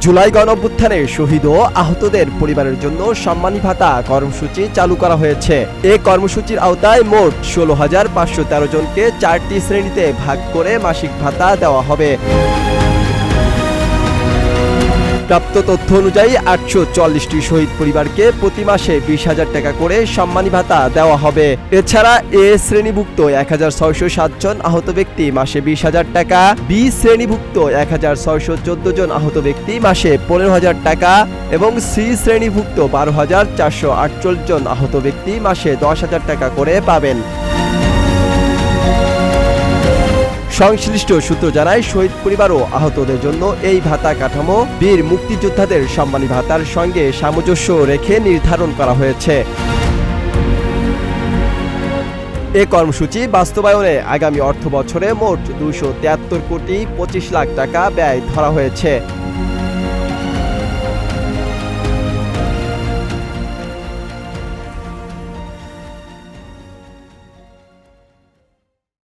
জুলাই গণঅভ্যুত্থানে শহীদ ও আহতদের পরিবারের জন্য সম্মানী ভাতা কর্মসূচি চালু করা হয়েছে। এই কর্মসূচির আওতায় মোট ১৬,৫১৩ জনকে ৪টি শ্রেণীতে ভাগ করে মাসিক ভাতা দেওয়া হবে। প্রাপ্ত তথ্য অনুযায়ী ৮৪০টি শহীদ পরিবারকে প্রতি মাসে ২০,০০০ টাকা করে সম্মানী ভাতা দেওয়া হবে। এছাড়া এ শ্রেণীভুক্ত ১,৬০৭ জন আহত ব্যক্তি মাসে ২০,০০০ টাকা, বি শ্রেণীভুক্ত ১,৬১৪ জন আহত ব্যক্তি মাসে ১৫,০০০ টাকা এবং সি শ্রেণীভুক্ত ১২,৪৪৮ জন আহত ব্যক্তি মাসে ১০,০০০ টাকা করে পাবেন। সংশ্লিষ্ট সূত্র জানায়, শহীদ পরিবার ও আহতদের জন্য এই ভাতা কাঠামো বীর মুক্তিযোদ্ধাদের সম্মানী ভাতার সঙ্গে সামঞ্জস্য রেখে নির্ধারণ করা হয়েছে। এ কর্মসূচি বাস্তবায়নে আগামী অর্থবছরে মোট ২৭৩ কোটি ২৫ লাখ টাকা ব্যয় ধরা হয়েছে।